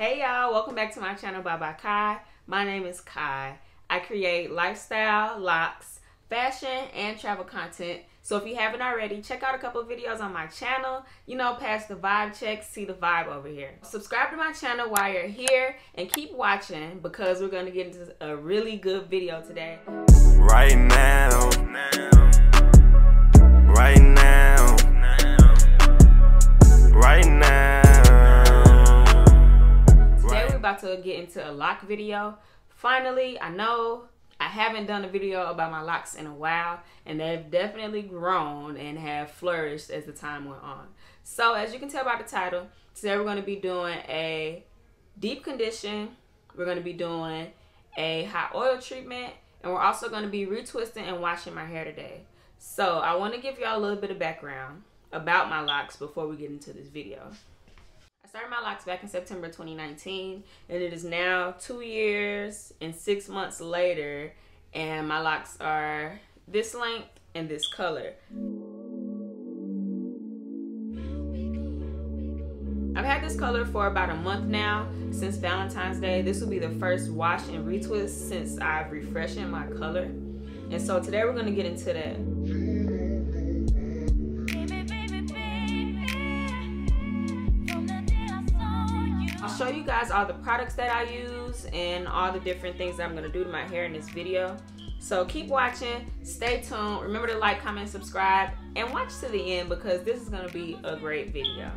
Hey y'all, welcome back to my channel by Kai. My name is Kai. I create lifestyle, locks, fashion, and travel content. So if you haven't already, check out a couple of videos on my channel. You know, pass the vibe check, see the vibe over here. Subscribe to my channel while you're here and keep watching because we're gonna get into a really good video today. Right now. Right now. Right now. Today we're about to get into a lock video. Finally, I know I haven't done a video about my locks in a while, and they've definitely grown and have flourished as the time went on. So as you can tell by the title, today we're going to be doing a deep condition, we're going to be doing a hot oil treatment, and we're also going to be retwisting and washing my hair today. So I want to give y'all a little bit of background about my locks before we get into this video. I started my locks back in September 2019, and it is now 2 years and 6 months later, and my locks are this length and this color. I've had this color for about a month now, since Valentine's Day. This will be the first wash and retwist since I've refreshed my color. And so today we're going to get into that. I'll show you guys all the products that I use and all the different things that I'm going to do to my hair in this video. So keep watching, stay tuned, remember to like, comment, subscribe, and watch to the end because this is going to be a great video.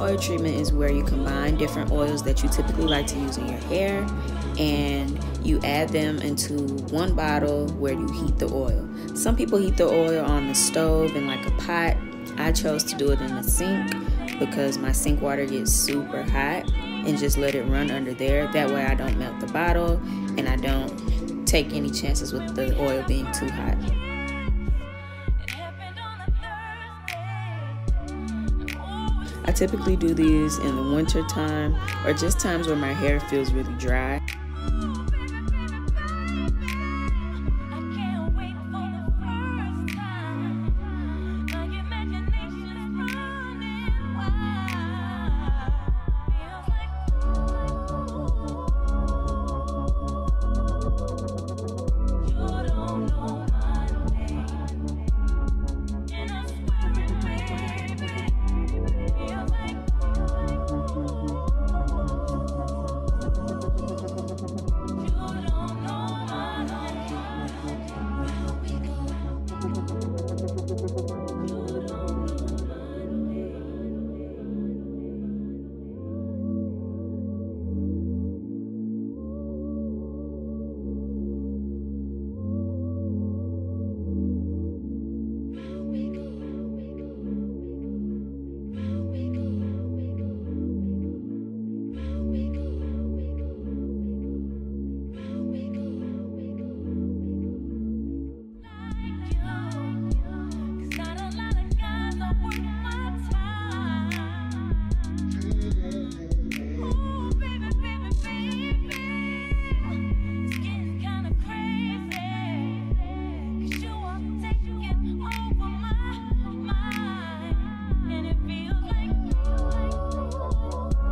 Oil treatment is where you combine different oils that you typically like to use in your hair, and you add them into one bottle where you heat the oil. Some people heat the oil on the stove in like a pot. I chose to do it in the sink because my sink water gets super hot, and just let it run under there. That way I don't melt the bottle and I don't take any chances with the oil being too hot. I typically do these in the winter time or just times where my hair feels really dry.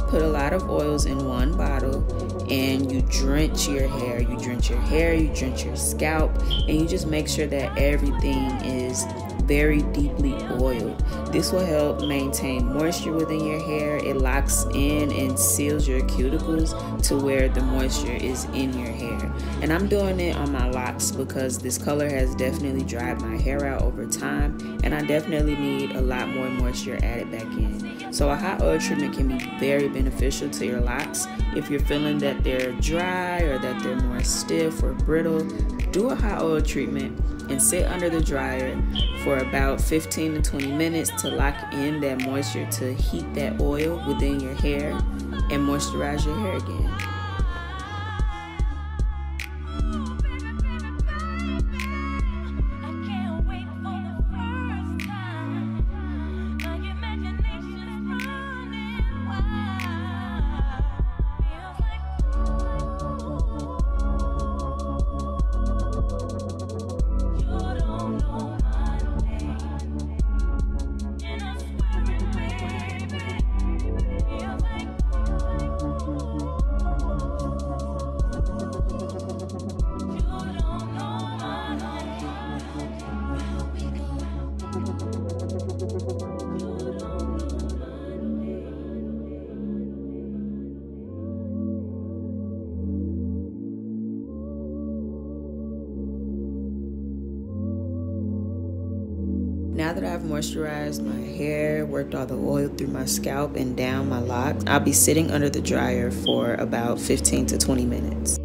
Put a lot of oils in one bottle and you drench your hair. You drench your hair, you drench your scalp, and you just make sure that everything is very deeply oiled. This will help maintain moisture within your hair. It locks in and seals your cuticles to where the moisture is in your hair. And I'm doing it on my locks because this color has definitely dried my hair out over time, and I definitely need a lot more moisture added back in. So a hot oil treatment can be very beneficial to your locks if you're feeling that they're dry or that they're more stiff or brittle. Do a hot oil treatment and sit under the dryer for about 15 to 20 minutes to lock in that moisture to heat that oil within your hair and moisturize your hair again. Now that I've moisturized my hair, worked all the oil through my scalp and down my locks, I'll be sitting under the dryer for about 15 to 20 minutes.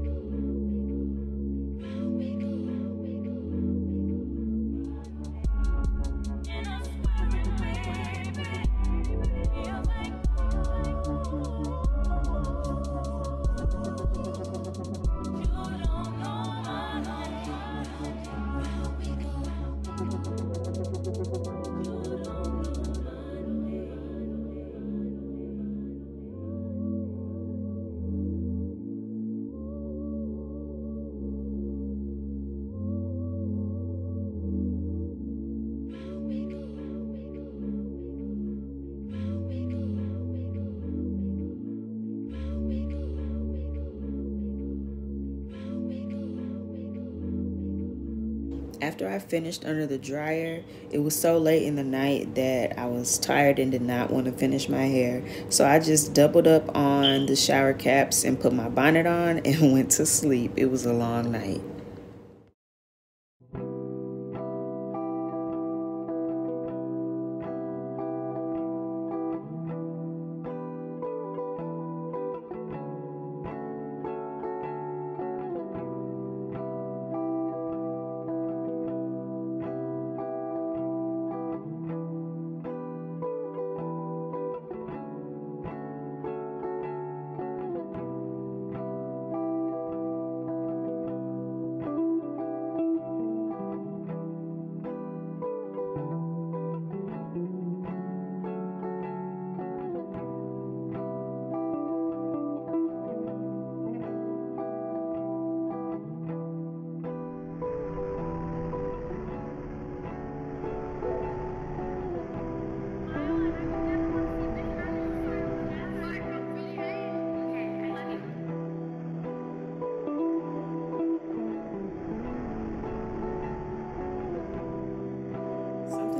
After I finished under the dryer, it was so late in the night that I was tired and did not want to finish my hair. So I just doubled up on the shower caps and put my bonnet on and went to sleep. It was a long night.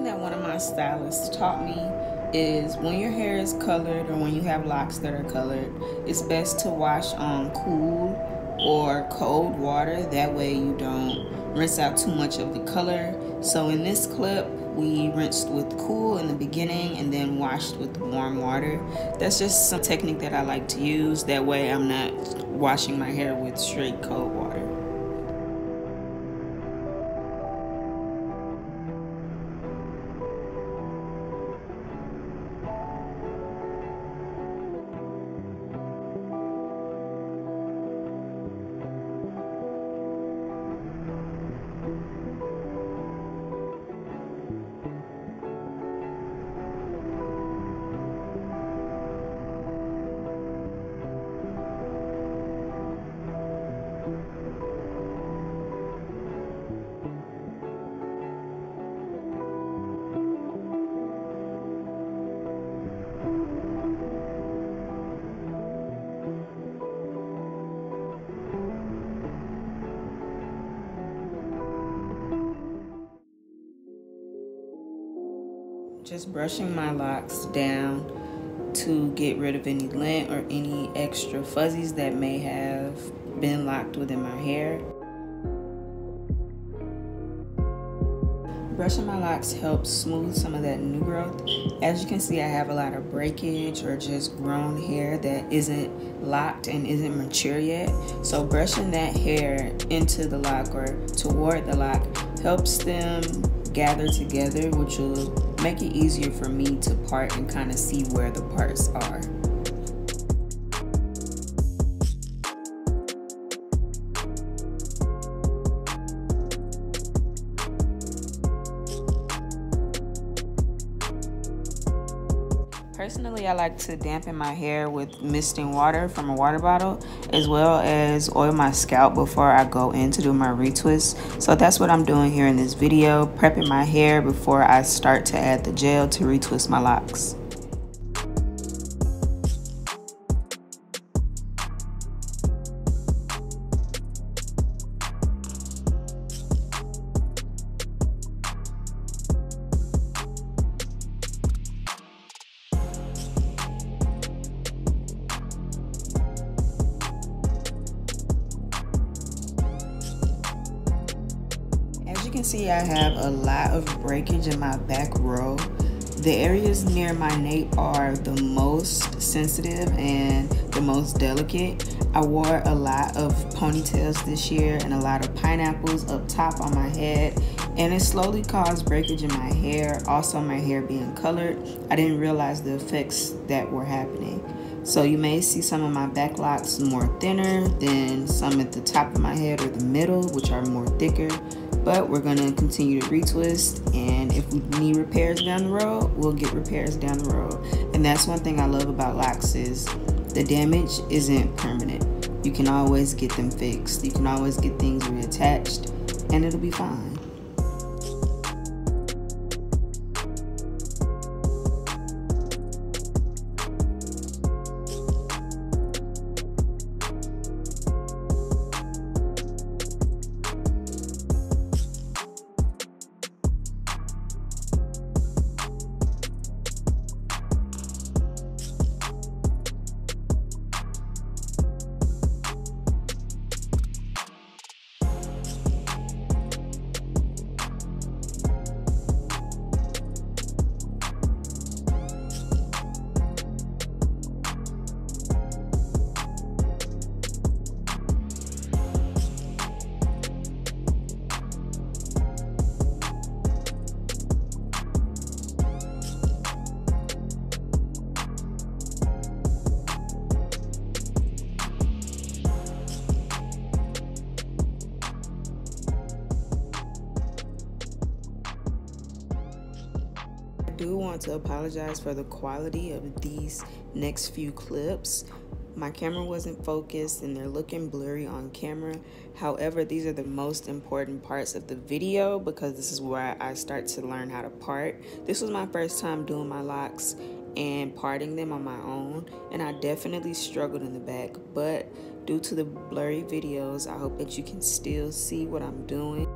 That one of my stylists taught me is when your hair is colored or when you have locks that are colored, it's best to wash on cool or cold water. That way you don't rinse out too much of the color. So in this clip, we rinsed with cool in the beginning and then washed with warm water. That's just some technique that I like to use. That way I'm not washing my hair with straight cold water. Just brushing my locks down to get rid of any lint or any extra fuzzies that may have been locked within my hair. Brushing my locks helps smooth some of that new growth. As you can see, I have a lot of breakage or just grown hair that isn't locked and isn't mature yet. So brushing that hair into the lock or toward the lock helps them gather together, which will make it easier for me to part and kind of see where the parts are. Personally, I like to dampen my hair with misting water from a water bottle, as well as oil my scalp before I go in to do my retwist. So that's what I'm doing here in this video, prepping my hair before I start to add the gel to retwist my locks. As you can see, I have a lot of breakage in my back row. The areas near my nape are the most sensitive and the most delicate. I wore a lot of ponytails this year and a lot of pineapples up top on my head, and it slowly caused breakage in my hair. Also, my hair being colored, I didn't realize the effects that were happening. So you may see some of my back locks more thinner than some at the top of my head or the middle, which are more thicker. But we're gonna continue to retwist, and if we need repairs down the road, we'll get repairs down the road. And that's one thing I love about locks is the damage isn't permanent. You can always get them fixed. You can always get things reattached, and it'll be fine. I do want to apologize for the quality of these next few clips. My camera wasn't focused and they're looking blurry on camera. However, these are the most important parts of the video because this is where I start to learn how to part. This was my first time doing my locks and parting them on my own, and I definitely struggled in the back, but due to the blurry videos, I hope that you can still see what I'm doing.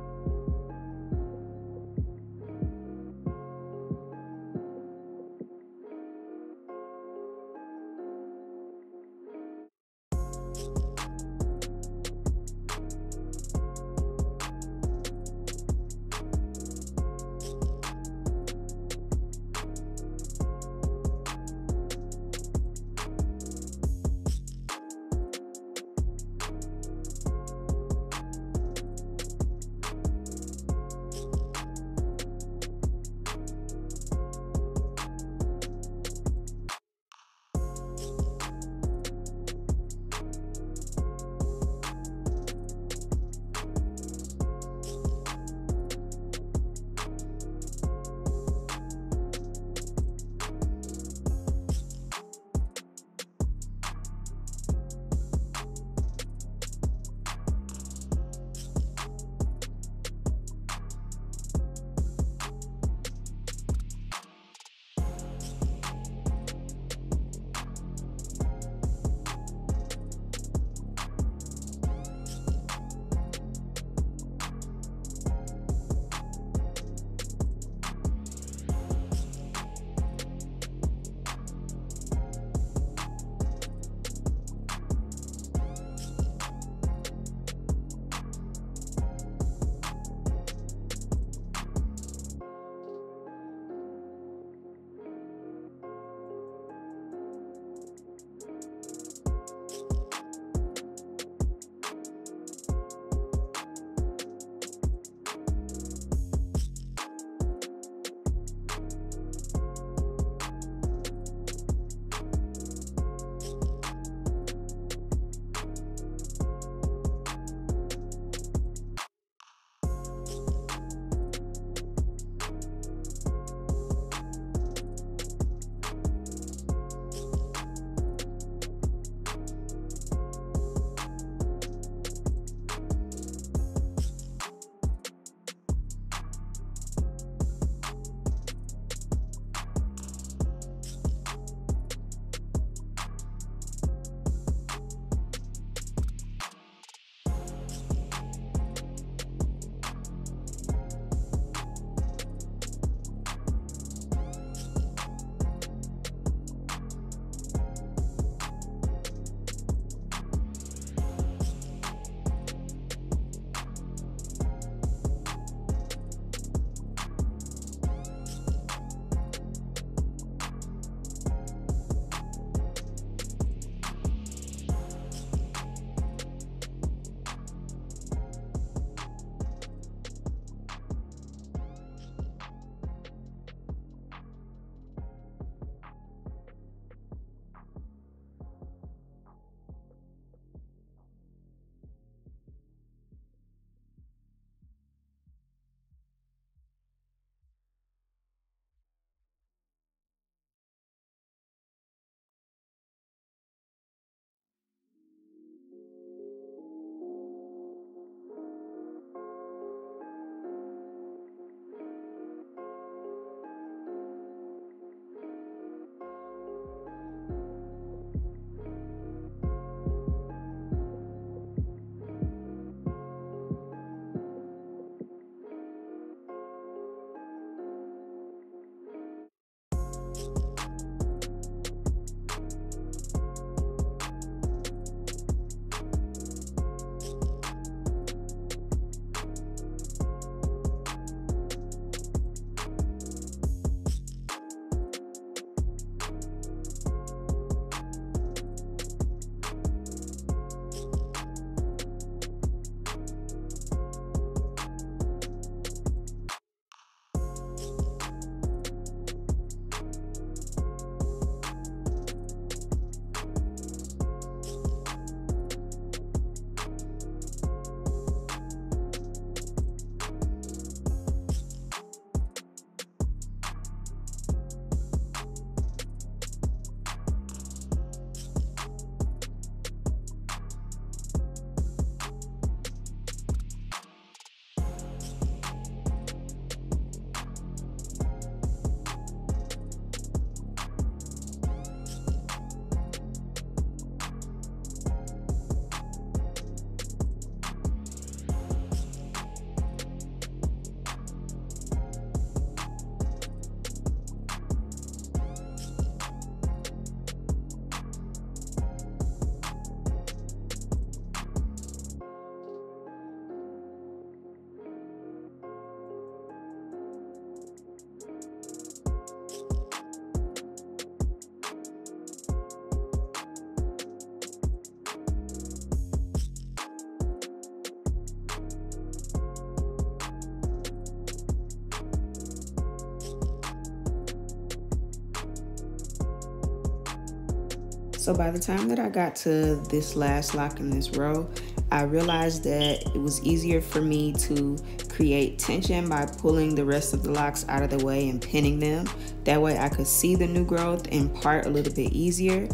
So by the time that I got to this last lock in this row, I realized that it was easier for me to create tension by pulling the rest of the locks out of the way and pinning them. That way I could see the new growth and part a little bit easier.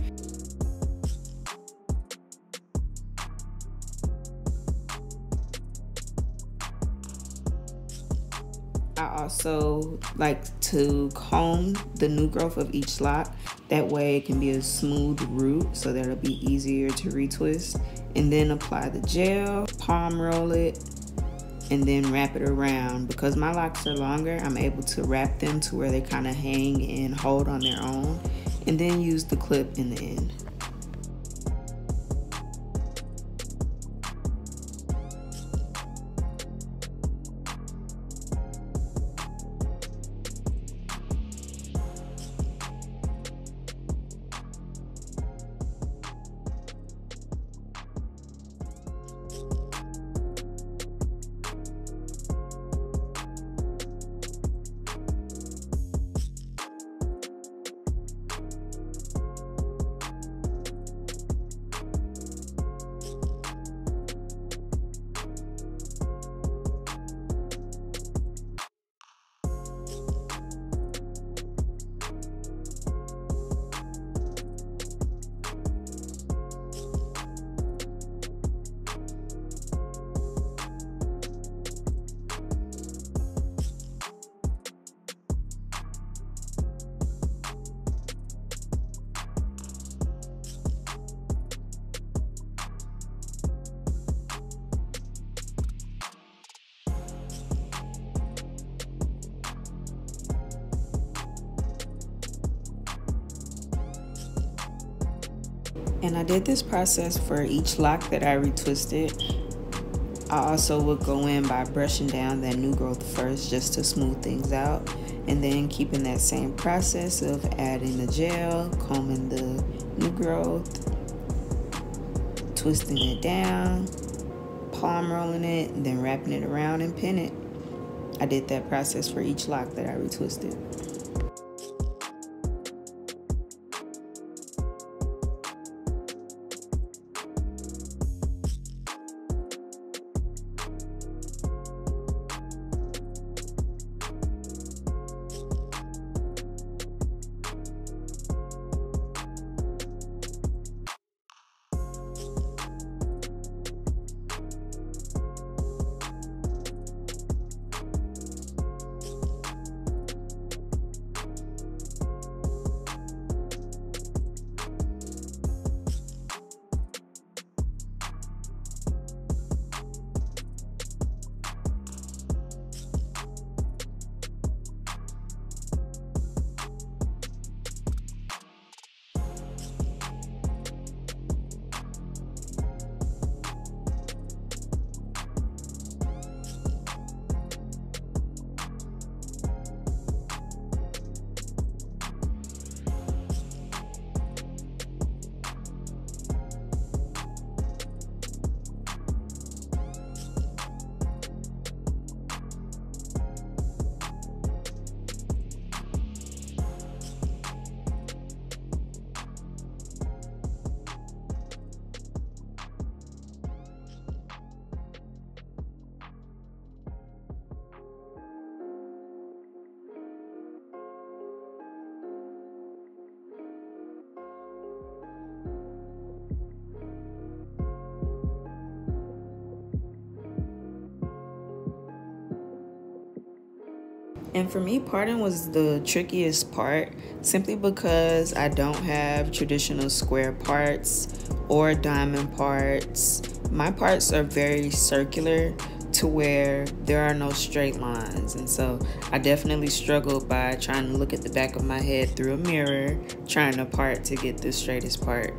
I also like to comb the new growth of each lock. That way it can be a smooth root so that it'll be easier to retwist. And then apply the gel, palm roll it, and then wrap it around. Because my locks are longer, I'm able to wrap them to where they kind of hang and hold on their own. And then use the clip in the end. And I did this process for each lock that I retwisted. I also would go in by brushing down that new growth first just to smooth things out, and then keeping that same process of adding the gel, combing the new growth, twisting it down, palm rolling it, and then wrapping it around and pin it. I did that process for each lock that I retwisted. And for me, parting was the trickiest part, simply because I don't have traditional square parts or diamond parts. My parts are very circular to where there are no straight lines, and so I definitely struggled by trying to look at the back of my head through a mirror, trying to part to get the straightest part.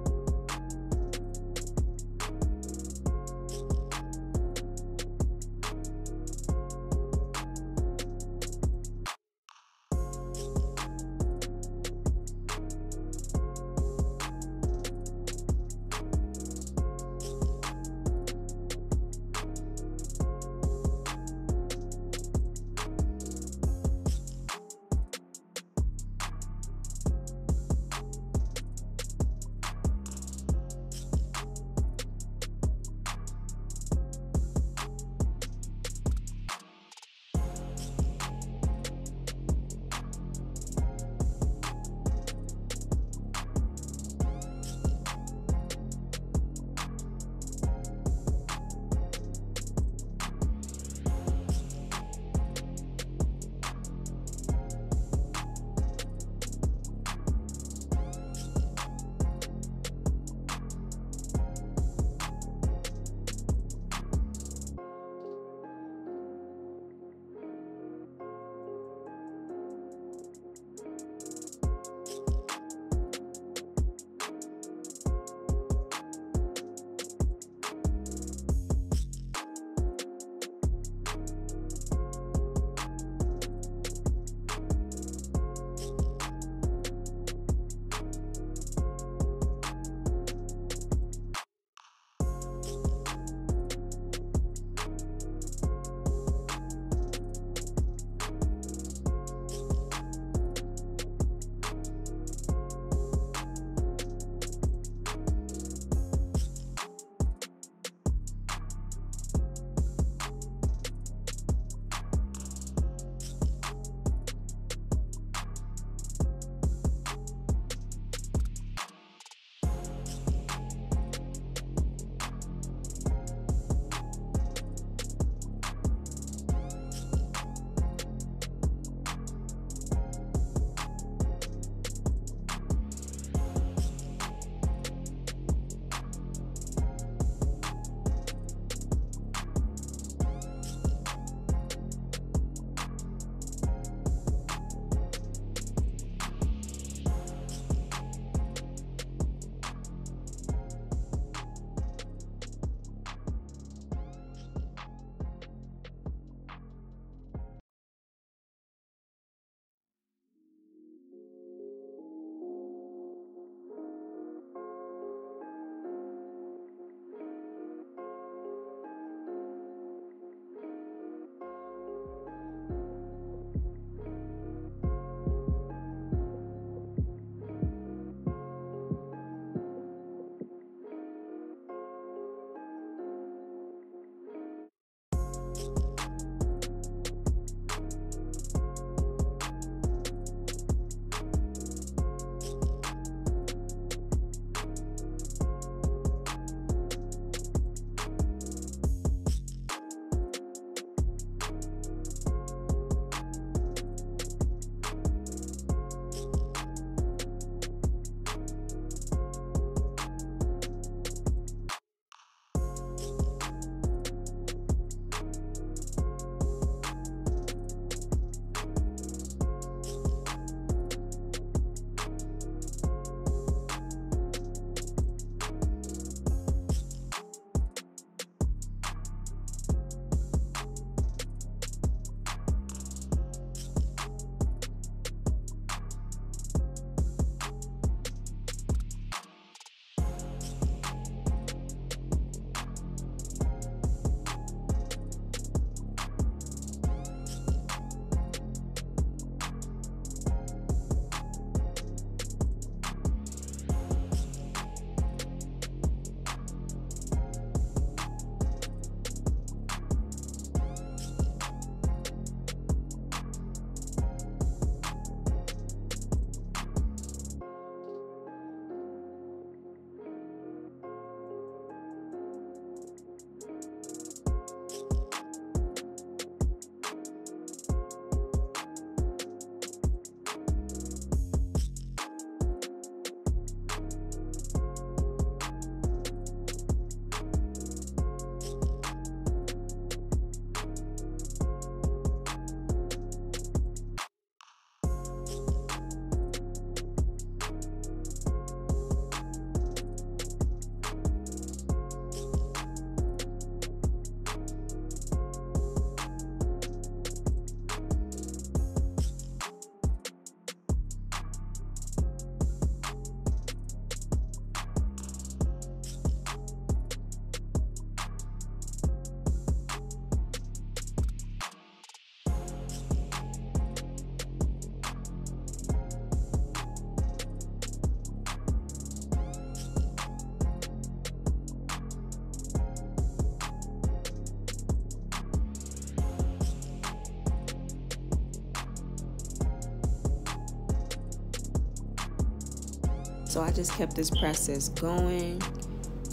So I just kept this process going,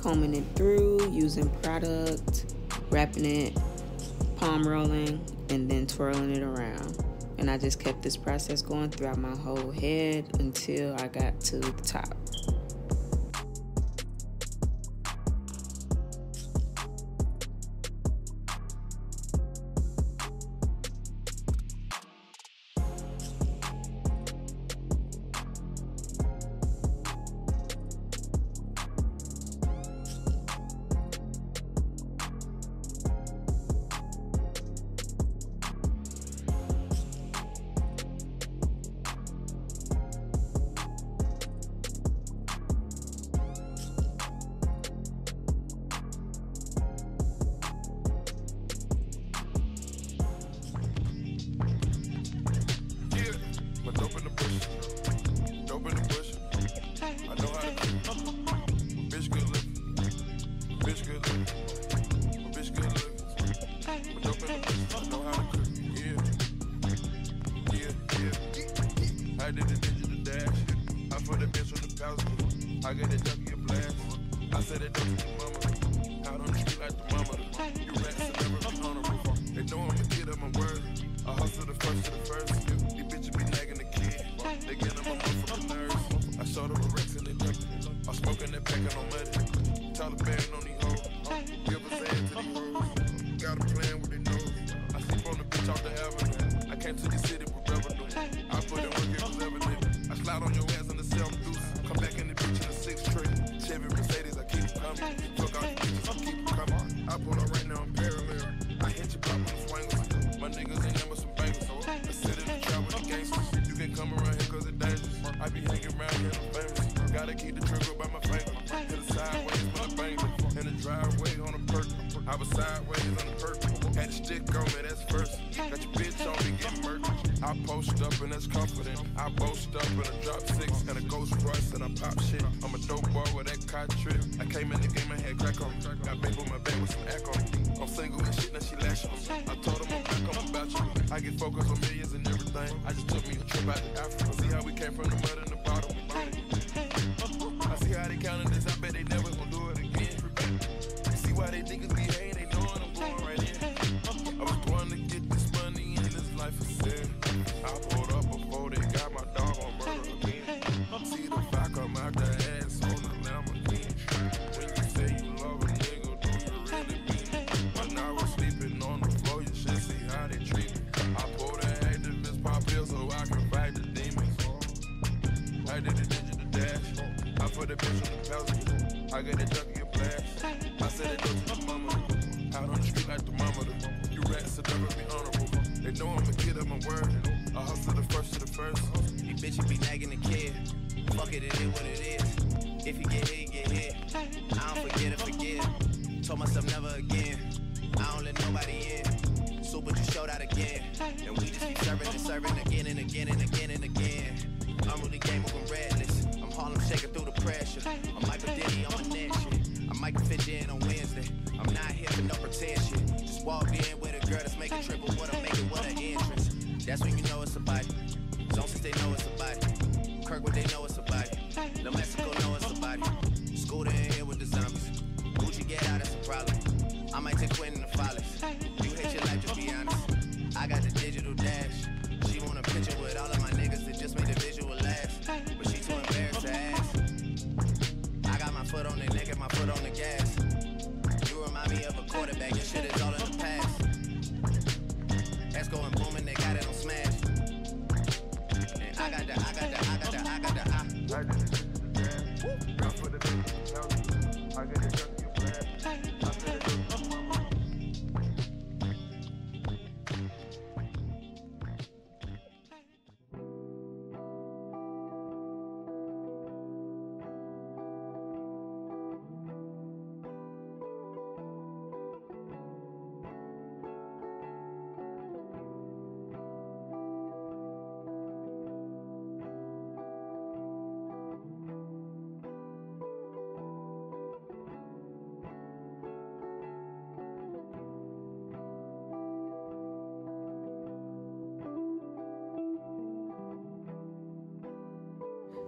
combing it through, using product, wrapping it, palm rolling, and then twirling it around. And I just kept this process going throughout my whole head until I got to the top. Dope in the bush, dope in the bush. I know how to cook. Bitch good looking, bitch good looking, bitch good looking. But dope in the bush, I know how to cook. Yeah. I did the digital dash. I put the bitch on the thousand. I got that junkie a blast. I said that dope to the mama. Out on the street like the mama. You rats will never be honorable. They know I'm a kid of my word. I hustle the first to the first. These bitches be nagging the kid. They get on my motherfucking nerves. I showed them a Rex in the dick. I'm smoking that pack and I'm muddy. Taliban on these hoes. Give us ass to these hoes. Got a plan with their nose. I sleep on the bitch off the avenue. I came to the city with revenue. I put in work, it was evident. I slide on your ass in the 7 deuce. Come back in the bitch in the 6 tray. Chevy Mercedes, I keep them coming. Fuck all these bitches, I keep them coming. I pull up right now, I'm parallel. I hit your block with the swingers. My niggas ain't never some bangers. I sit in the trap with the gangsters. You can come around here cause it's dangerous. I be hanging around here, I'm famous. Gotta keep the trigger by my finger. Hit the sideways when I bang it. In the driveway on a perk. I was sideways on the perk. Had a stick on me, that's first. Got your bitch on me, getting murdered. I post up and that's confident. I boast up and I drop 6 and a Ghost Rush and I pop shit. I'm a dope boy with that cot trip. I came in the game, I had crack on. Got babe on my back with some echo. I'm single and shit, now she lash on me. I told him I'm back, I'm about you. I get focused on millions and everything. I just took me a trip out to Africa. See how we came from the mud and the bottom, we did it. I see how they counting this, I bet they never gonna do it again. You see why they niggas be hating, they knowing I'm going right in. I was born to get this money and this life is sin. I pulled up before they got my dog on murder again. See the fire come out the ass on the Lamborghini. When you say you love a nigga, do you really mean it? When I was sleeping on the floor, you should see how they treat me. I pulled an activist pop pill so I can fight the demons. I did the digital dash. I put the bitch on the thousand. I got that junkie a blast. I said that dope to the mama. Out on the street like the mama. You rats will never be honorable. They know I'm a kid of my word. I hustle the first to the first. These bitches be nagging the kid. Fuck it, it is what it is. If you get hit, you get hit. I don't forget or forgive. Told myself never again. I don't let nobody in. So but you showed out again. And we just keep serving and serving again and again and again and again. I'm really game moving redless. I'm Harlem shaking through the pressure. I'm Michael Diddy on my neck shit. I might fit you in on Wednesday. I'm not here for no pretend shit. Just walk in with a girl that's making triple what I'm making what an entrance. That's when you know it's a body. Zone since they know it's a body. Kirkwood they know it's a body. No Mexico know it's a body. Scooter in here with the zombies. Gucci get out, that's a problem. I might take Quentin the Follies. You hate your life, just be honest. I got the digital dash. She want a picture with all of my niggas that just made the visual last. But she too embarrassed to ask. I got my foot on the neck and my foot on the gas. You remind me of a quarterback, your shit is all in the past. That's going booming, they got it on smash. And I got the. I did the dash. I put the bitch on the thousand. I got that junkie a blast. I said that dope to the mama.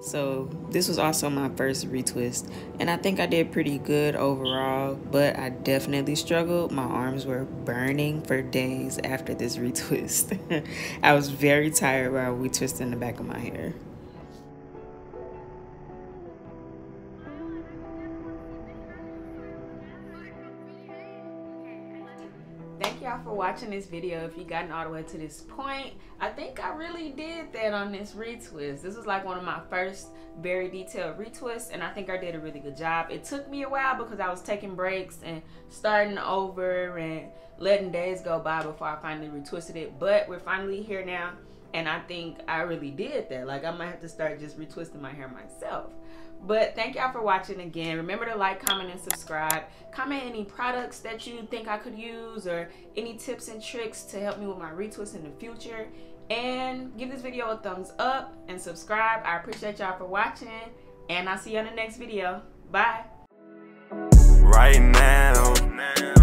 So this was also my first retwist, and I think I did pretty good overall, but I definitely struggled. My arms were burning for days after this retwist. I was very tired while retwisting the back of my hair. Thank y'all for watching this video. If you gotten all the way to this point, I think I really did that on this retwist. This was like one of my first very detailed retwists, and I think I did a really good job. It took me a while because I was taking breaks and starting over and letting days go by before I finally retwisted it, but we're finally here now, and I think I really did that. Like, I might have to start just retwisting my hair myself. But thank y'all for watching again. Remember to like, comment, and subscribe. Comment any products that you think I could use or any tips and tricks to help me with my retwist in the future. And give this video a thumbs up and subscribe. I appreciate y'all for watching, and I'll see you on the next video. Bye. Right now.